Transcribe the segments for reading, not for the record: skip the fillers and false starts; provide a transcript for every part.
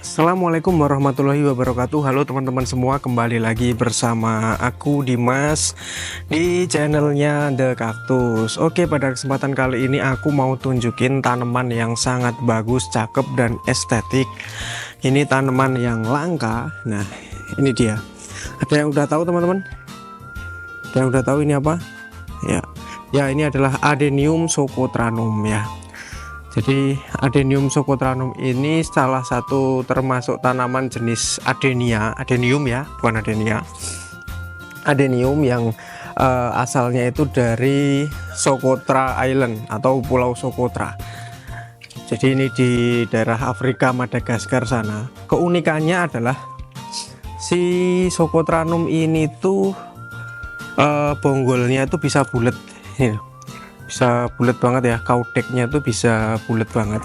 Assalamualaikum warahmatullahi wabarakatuh. Halo teman-teman semua, kembali lagi bersama aku Dimas di channelnya The Cactus. Oke, pada kesempatan kali ini aku mau tunjukin tanaman yang sangat bagus, cakep, dan estetik. Ini tanaman yang langka. Nah, ini dia. Ada yang udah tahu teman-teman? Ada yang udah tahu ini apa? Ya, ini adalah Adenium Socotrannum ya. Jadi Adenium Socotrannum ini salah satu termasuk tanaman jenis adenium ya, bukan adenia. Adenium yang asalnya itu dari Socotra Island atau Pulau Socotra. Jadi ini di daerah Afrika, Madagaskar sana. Keunikannya adalah si Socotrannum ini tuh bonggolnya itu bisa bulat. Bisa bulat banget ya, kaudeknya tuh bisa bulat banget.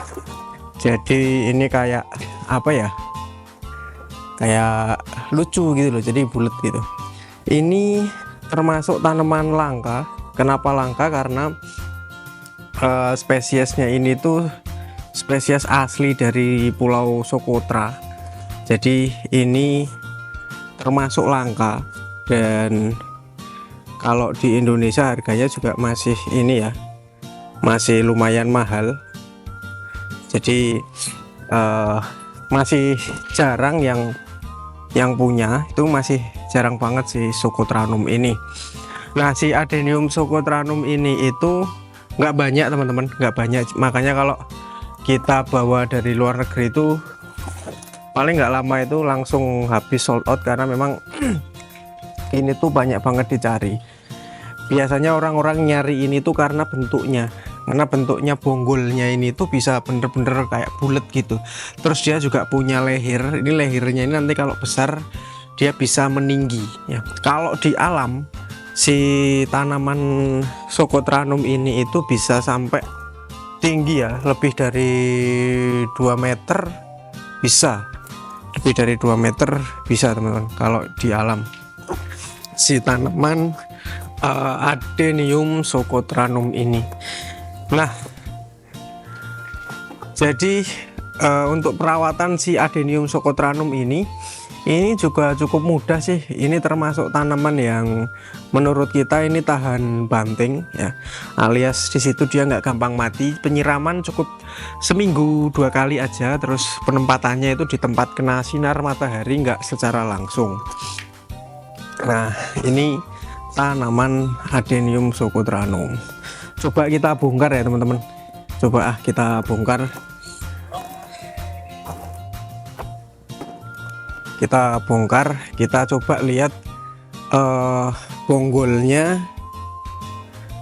Jadi ini kayak apa ya, kayak lucu gitu loh, jadi bulat gitu. Ini termasuk tanaman langka. Kenapa langka? Karena spesiesnya ini tuh spesies asli dari Pulau Socotra. Jadi ini termasuk langka, dan kalau di Indonesia harganya juga masih ini ya, masih lumayan mahal. Jadi masih jarang yang punya, itu masih jarang banget si Socotrannum ini. Nah, si Adenium Socotrannum ini itu nggak banyak teman-teman, nggak banyak. Makanya kalau kita bawa dari luar negeri itu paling nggak lama itu langsung habis, sold out, karena memang ini tuh banyak banget dicari. Biasanya orang-orang nyari ini tuh karena bentuknya bonggolnya ini tuh bisa bener-bener kayak bulat gitu. Terus dia juga punya leher. Ini lehernya ini nanti kalau besar dia bisa meninggi ya. Kalau di alam si tanaman Socotrannum ini itu bisa sampai tinggi ya, lebih dari 2 meter bisa. Lebih dari 2 meter bisa teman-teman kalau di alam si tanaman Adenium Socotrannum ini. Nah, jadi untuk perawatan si Adenium Socotrannum ini juga cukup mudah sih. Ini termasuk tanaman yang menurut kita ini tahan banting ya, alias di situ dia nggak gampang mati. Penyiraman cukup seminggu 2 kali aja, terus penempatannya itu di tempat kena sinar matahari, nggak secara langsung. Nah, ini tanaman Adenium Socotrannum. Coba kita bongkar ya teman-teman. Coba kita bongkar. Kita coba lihat bonggolnya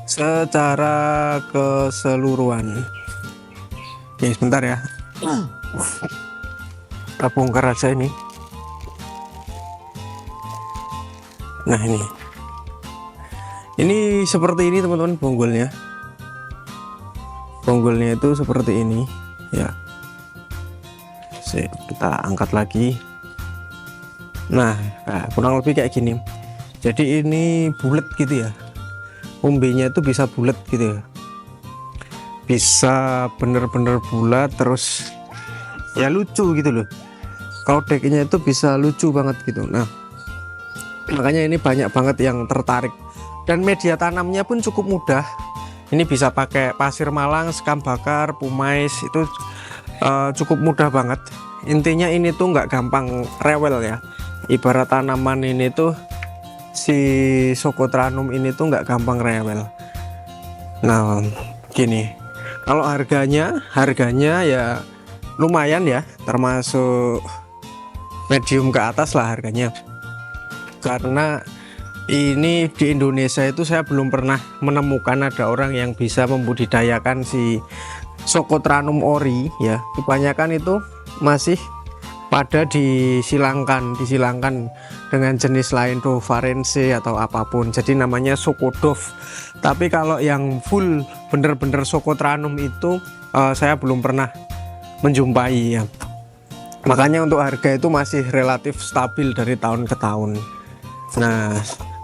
secara keseluruhan. Oke, sebentar ya. Kita bongkar aja ini. Nah, ini seperti ini teman-teman bonggolnya. Bonggolnya itu seperti ini ya. Kita angkat lagi. Nah, kurang lebih kayak gini. Jadi ini bulat gitu ya. Umbenya itu bisa bulat gitu ya. Bisa bener-bener bulat, terus ya lucu gitu loh. Kaudeknya itu bisa lucu banget gitu. Nah, makanya ini banyak banget yang tertarik. Dan media tanamnya pun cukup mudah. Ini bisa pakai pasir malang, sekam bakar, pumais, itu cukup mudah banget. Intinya ini tuh nggak gampang rewel ya. Ibarat tanaman ini tuh si Socotrannum ini tuh nggak gampang rewel. Nah, gini, kalau harganya ya lumayan ya, termasuk medium ke atas lah harganya. Karena ini di Indonesia itu saya belum pernah menemukan ada orang yang bisa membudidayakan si Socotrannum ori ya. Kebanyakan itu masih pada disilangkan dengan jenis lain, Dovarense atau apapun. Jadi namanya Socodov. Tapi kalau yang full bener-bener Socotrannum itu saya belum pernah menjumpai ya. Makanya untuk harga itu masih relatif stabil dari tahun ke tahun. Nah,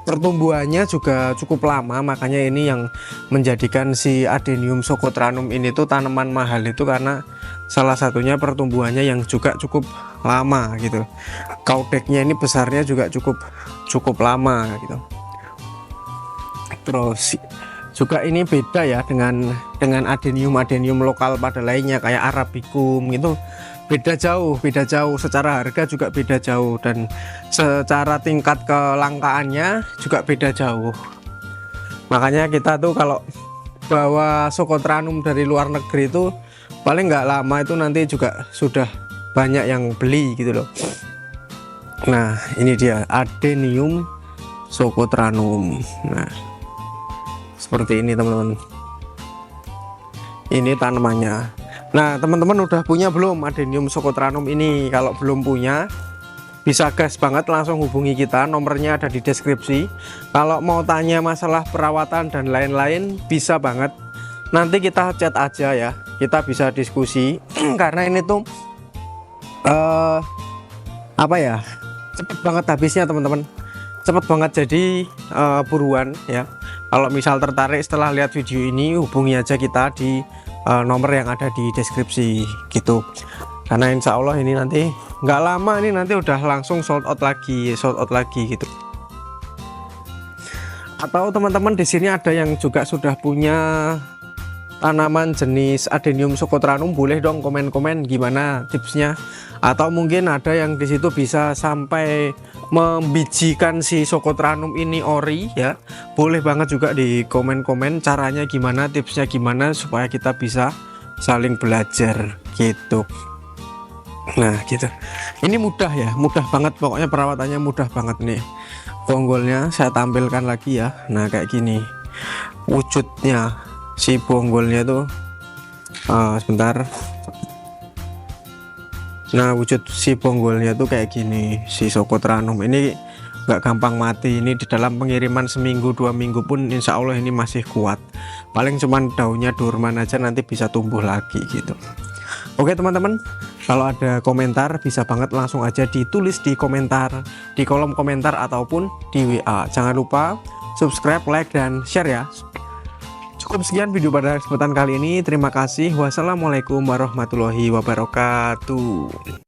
pertumbuhannya juga cukup lama, makanya ini yang menjadikan si Adenium Socotrannum ini tuh tanaman mahal itu karena salah satunya pertumbuhannya yang juga cukup lama gitu. Kaudeknya ini besarnya juga cukup lama gitu. Terus juga ini beda ya dengan adenium lokal pada lainnya kayak Arabicum gitu, beda jauh secara harga juga beda jauh, dan secara tingkat kelangkaannya juga beda jauh. Makanya kita tuh kalau bawa Socotrannum dari luar negeri itu paling nggak lama itu nanti juga sudah banyak yang beli gitu loh. Nah ini dia Adenium Socotrannum. Nah seperti ini teman-teman, ini tanamannya. Nah teman-teman udah punya belum Adenium Socotrannum ini? Kalau belum punya bisa gas banget langsung hubungi kita, nomornya ada di deskripsi. Kalau mau tanya masalah perawatan dan lain-lain bisa banget, nanti kita chat aja ya, kita bisa diskusi. Karena ini tuh apa ya, cepet banget habisnya teman-teman, cepet banget, jadi buruan ya. Kalau misal tertarik setelah lihat video ini, hubungi aja kita di nomor yang ada di deskripsi gitu. Karena insya Allah ini nanti nggak lama, ini nanti udah langsung sold out lagi gitu. Atau teman-teman di sini ada yang juga sudah punya tanaman jenis Adenium Socotrannum, boleh dong komen-komen gimana tipsnya. Atau mungkin ada yang di situ bisa sampai membijikan si Socotrannum ini ori ya, boleh banget juga di komen-komen caranya gimana, tipsnya gimana, supaya kita bisa saling belajar gitu. Nah gitu, ini mudah ya, mudah banget pokoknya, perawatannya mudah banget nih. Bonggolnya saya tampilkan lagi ya. Nah kayak gini wujudnya si bonggolnya tuh, sebentar. Nah wujud si bonggolnya tuh kayak gini. Si Socotrannum ini nggak gampang mati, ini di dalam pengiriman seminggu 2 minggu pun insya Allah ini masih kuat. Paling cuman daunnya dorman aja, nanti bisa tumbuh lagi gitu. Oke teman-teman, kalau ada komentar bisa banget langsung aja ditulis di komentar, di kolom komentar ataupun di WA. Jangan lupa subscribe, like, dan share ya. Cukup sekian video pada kesempatan kali ini. Terima kasih. Wassalamualaikum warahmatullahi wabarakatuh.